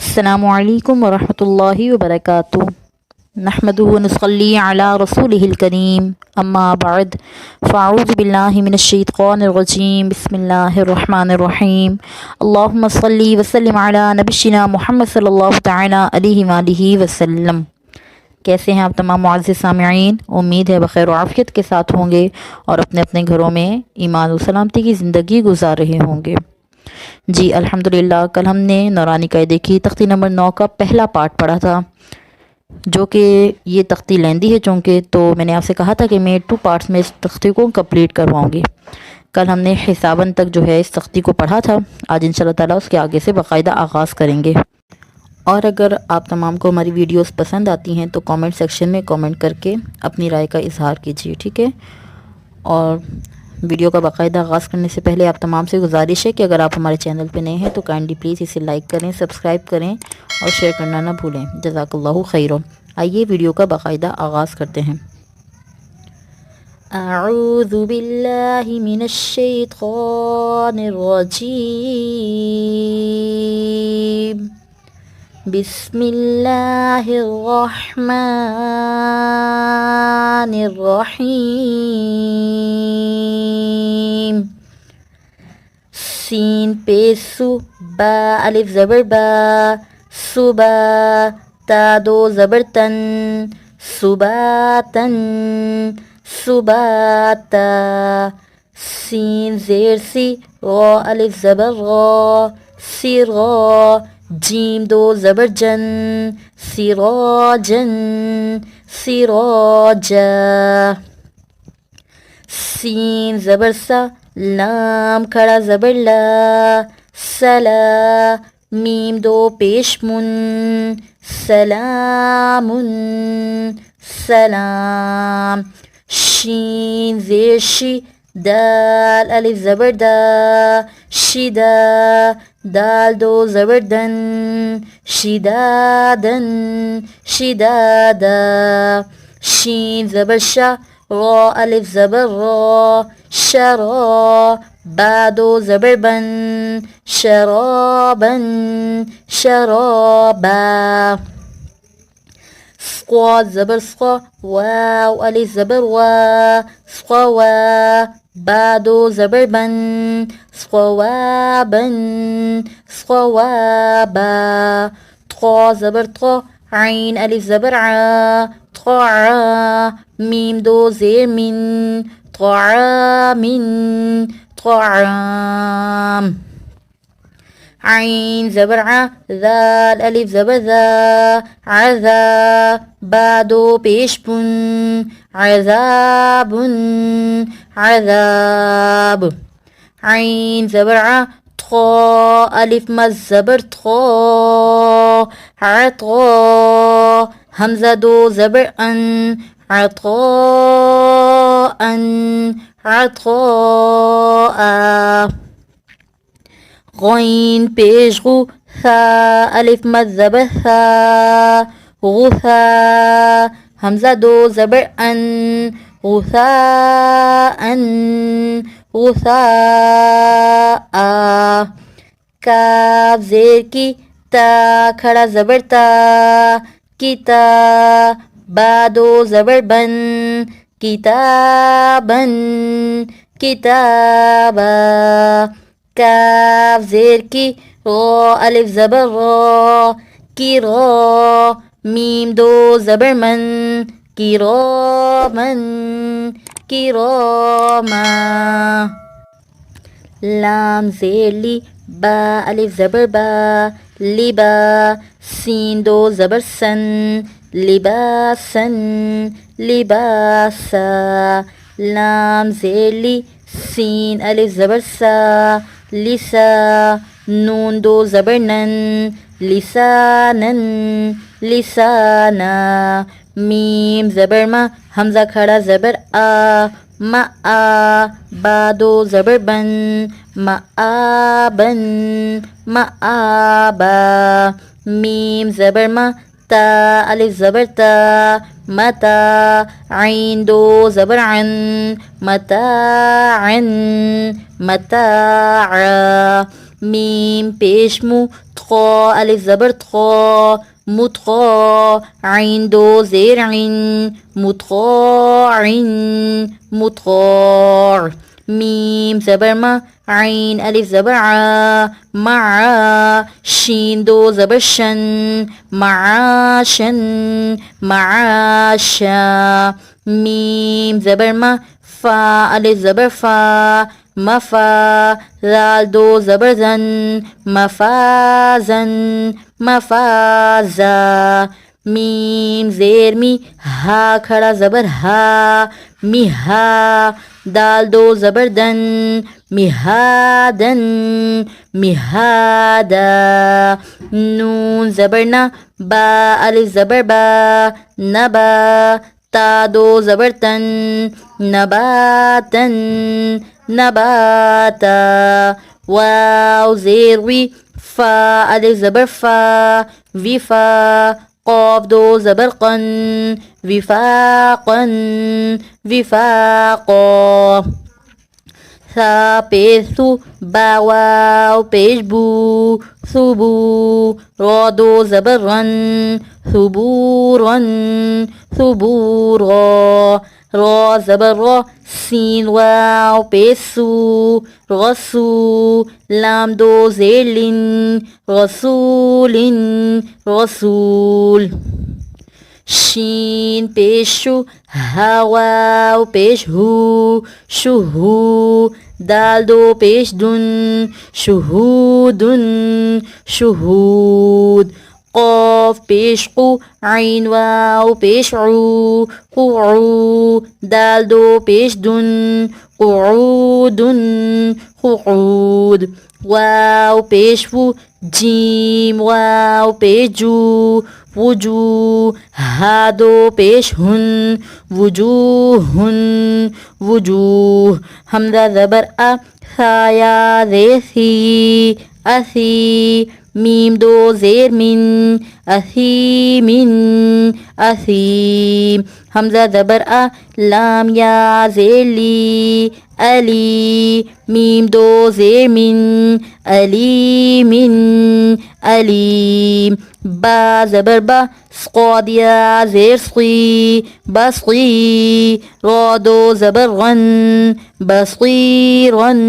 अस्सलामुअलैकुम वरहमतुल्लाहि वबरकातुहू। नहमदुहु व नुसल्ली अला रसूलिहिल करीम, अम्मा बअद, फ़अऊज़ु बिल्लाहि मिनश्शैतानिर रजीम, बिस्मिल्लाहिर रहमानिर रहीम। अल्लाहुम्मा सल्ली व सल्लिम अला नबिय्यिना मुहम्मद सल्लल्लाहु तआला अलैहि व आलिहि वसल्लम। कैसे हैं आप तमाम मुअज़्ज़िज़ सामिईन? उम्मीद है बख़ैर व आफ़ियत के साथ होंगे और अपने अपने घरों में ईमान और सलामती की ज़िंदगी गुजार रहे होंगे। जी अल्हम्दुलिल्लाह, कल हमने नौरानी कायदे की तख्ती नंबर 9 का पहला पार्ट पढ़ा था, जो कि ये तख्ती लेंदी है चूँकि, तो मैंने आपसे कहा था कि मैं 2 पार्ट्स में इस तख्ती को कंप्लीट करवाऊँगी। कल हमने हिसाबन तक जो है इस तख्ती को पढ़ा था। आज इंशाल्लाह ताला उसके आगे से बाकायदा आगाज़ करेंगे। और अगर आप तमाम को हमारी वीडियोस पसंद आती हैं तो कमेंट सेक्शन में कमेंट करके अपनी राय का इजहार कीजिए, ठीक है। और वीडियो का बाकायदा आगाज़ करने से पहले आप तमाम से गुजारिश है कि अगर आप हमारे चैनल पे नए हैं तो काइंडली प्लीज़ इसे लाइक करें, सब्सक्राइब करें और शेयर करना ना भूलें। जज़ाकल्लाहु खैरन। आइए वीडियो का बाकायदा आगाज़ करते हैं। अऊज़ु बिल्लाहि मिनश्शैतानिर रजीम, बिस्मिल्लाहिर्रहमानिर्रहीम। सीन पे सु, बा अलिफ ज़बर बा, सुबा, ता दो ज़बर तन, सुबातन, सुबाता। सीन ज़ेर सी, ग़ अलिफ ज़बर ग़, सिग़ा, जीम दो ज़बर जन, सिराजन, सिराजा। सीन ज़बर सा, लाम खड़ा ज़बर ला, सला, मीम दो पेश मुन, सलामुन, सलाम। शीन ज़ेर शी, दाल अलिफ ज़बर दा, शिदा, दाल दो ज़बर दन, शिदादन, शिदादा। शीन ज़बर शा, रा अलिफ ज़बर रा, शरा, बा दो ज़बर बन, शराबन, शराबा। स्क़ा ज़बर स्क़ा, वाव अलिफ ज़बर वा, स्क़वा, बा दो ज़बर बन, स्क़वाबन, स्क़वाबा। ता ज़बर ता, ऐन अलिफ ज़बर आ, ताआ, मीम दो ज़ेर मिन, ताआमिन, ताआम। ऐन ज़बर आ, ज़ाल अलिफ ज़बर ज़ा, अज़ा, बा दो पेश बुन, अज़ाबुन, अज़ाब। ऐन ज़बर आ, था अलिफ मज़ ज़बर था, अता, हमज़ा दो ज़बर अन, अताअन, अताआ। ग़ैन पेश गु, सा अलिफ मज़ ज़बर सा, गुसा, हमज़ा दो ज़बर अन, गुसाअन, गुसाआ। काफ ज़ेर की, ता खड़ा ज़बर ता, किता, बा दो ज़बर बन, किताबन, किताबा। काफ ज़ेर की, रा अलिफ ज़बर रा, किरा, मीम दो ज़बर मन, किरामन, किरामा। लाम ज़ेर ली, बा अलिफ ज़बर बा, लिबा, सीन दो ज़बर सन, लिबासन, लिबासा। लाम ज़ेर ली, सीन अलिफ ज़बर सा, लिसा, नून दो ज़बर नन, लिसानन, लिसाना। मीम ज़बर मा, हमज़ा खड़ा ज़बर आ, मा आ, बा दो ज़बर बन, माआबन, माआबा। मीम ज़बर मा, ता अलिफ ज़बर ता, मता, ऐन दो ज़बर अन, मताअन, मताआ। मीम पेश मु थो अलिफ ज़बर थो मुतखो आइन दो ज़ेर आइन मुतखोइन मुतखोर मीम ज़बर मा आइन अलिफ ज़बर आ मा शीन दो ज़बर शन माशन माशा मीम ज़बर मा फा अलिफ ज़बर फा मफा लाल दो ज़बर ज़न मफाज़न मफाज़ा मीम ज़ेर मी हा खड़ा ज़बर हा मिहा दाल दो ज़बर दन मिहादन मिहादा नून ज़बर ना बा अलिफ ज़बर बा नबा ता दो ज़बर तन नबातन नबाता वाव ज़ेर वी फा अलिफ ज़बर फा विफा क़ाफ दो ज़बर क़न विफ़ाक़न विफ़ाक़ा सा पेश सु बा वाव पेश बू सुबू रा दो ज़बर रन सुबूरन सुबूरा रा ज़बर रा सीन वाव पेश सू रसू लाम दो ज़ेर लिन रसूलिन रसूल शीन पेशु हवाव पेश हु शुहू दाल दो पेश दुन शुहूदुन शुहूद क़ाफ पेश qu आइन वाव पेश उ क़ुउ दाल दो पेश दुन क़ुऊदुन क़ुऊद वाव पेश वु जीम वाव पेश जू वुजू हा दो पेश हुन वुजूहुन वुजूह हमज़ा ज़बर अ साया रेसी असी मीम दो ज़ेर मिन असीमिन असीम हमज़ा ज़बर अ लाम या ज़ेर ली अली मीम दो ज़ेर मिन अलीमिन अलीम बा ज़बर बा क़ाद या ज़ेर सी बस्की रा दो ज़बर गन बस्कीरन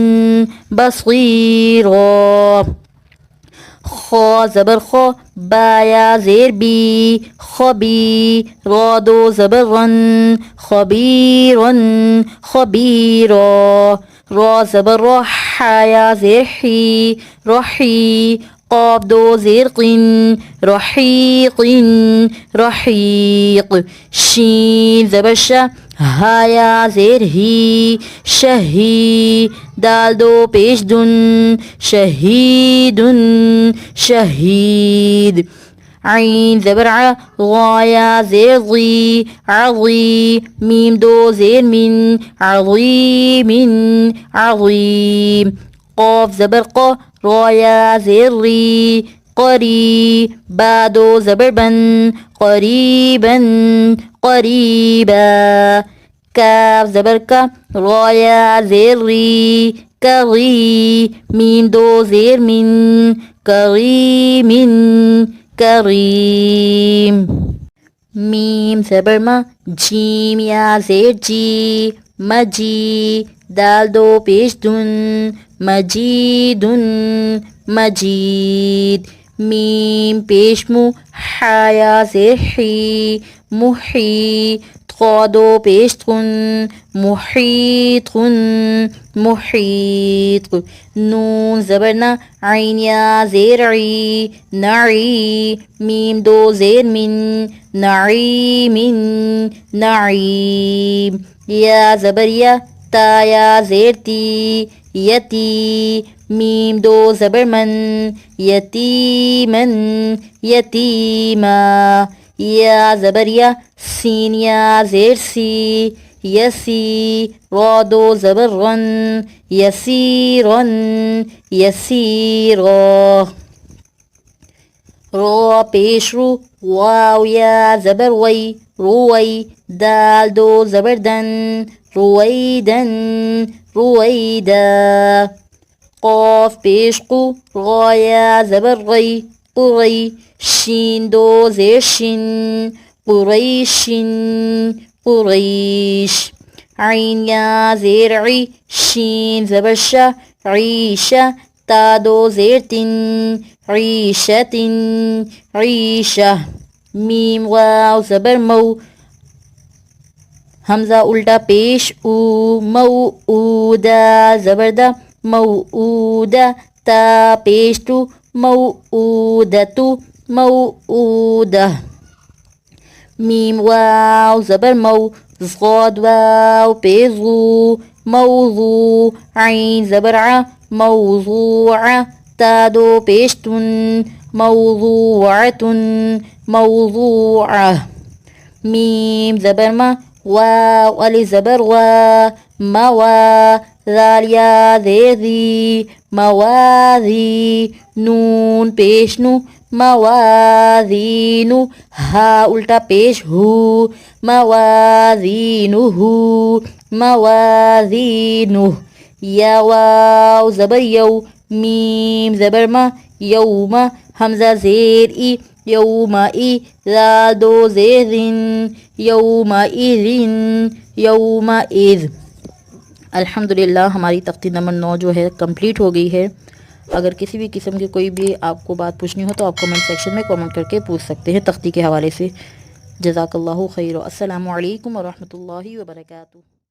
बस्कीरा खा ज़बर खो बाया ज़ेर बी खबी रा दो ज़बर रन खबीरन खबीरा रा ज़बर रा हाया ज़ेर ही रही क़ाफ दो ज़ेर क़िन रहीक़िन रहीक़ शीन ज़बर शा हाया ज़ेर ही शही दाल दो पेश दुन शहीदुन शहीद आइन ज़बर आ गाया ज़ेर ज़ी अज़ी मीम दो ज़ेर मिन अज़ीमिन अज़ीम क़ाफ ज़बर क़ राया ज़ेर री क़री बा दो ज़बर बन क़रीबन क़रीबा काफ ज़बर का राया ज़ेर री करी मीम दो ज़ेर मिन करीमिन करीम मीम ज़बर मा जीम या ज़ेर जी मजी दाल दो पेश दुन मजीदुन मजीद मीम पेश मु हाया ज़ेर ही मुही क़ा दो पेश तुन मुहीतुन मुहीत नून ज़बर ना आइन या ज़ेर ई नई मीम दो ज़ेर मिन नईमिन नईम या ज़बर या ता या ज़ेर ती यती मीम दो ज़बर मन यतीमन यतीमा या ज़बर या सीन या ज़ेर सी यसी रा दो ज़बर रन यसीरन यसीरा रा पेश रू वाव या ज़बर वई रुवई दाल दो ज़बर दन रुवैदन रुवैदा क़ाफ़ पेश क़ु, ग़ाया ज़बर गई, क़ुरई, शीन दो ज़ेर शिन, क़ुरैशिन, क़ुरैश। आइन या ज़ेर ई, शीन ज़बर शा, ईशा, ता दो ज़ेर तिन, ईशतिन, ईशा। मीम वाव ज़बर मऊ, हमज़ा उल्टा पेश ऊ, मऊऊदा ज़बरदा, मऊऊदा, ता पेश तू, मऊऊदतु, मऊऊदा। मीम वाव ज़बर मऊ, ज़ाद वाव पेश ज़ू, मौज़ू, आइन ज़बर आ, मौज़ूआ, ता दो पेश तुन, मौज़ूअतुन, मौज़ूआ। मीम ज़बर मा, वाव अलिफ ज़बर वा, मवा, ज़ाल या ज़ेज़ी, मवाज़ी, नून पेश नु, मवाज़ीनु, हा उल्टा पेश हु, मवाज़ीनुहु, मवाज़ीनु। या वाव ज़बर यौ, मीम ज़बर मा, यौमा, हमज़ा ज़ेर ई, यौमाई, ज़ाल दो ज़ेज़िन, यौमाइज़िन, यौमाइज़। अल्हम्दुलिल्लाह हमारी तख्ती नंबर 9 जो है कंप्लीट हो गई है। अगर किसी भी किस्म की कोई भी आपको बात पूछनी हो तो आप कमेंट सेक्शन में कमेंट करके पूछ सकते हैं तख्ती के हवाले से। जज़ाकल्लाहु खैर। अस्सलामु अलैकुम व रहमतुल्लाहि व बरकातुहू।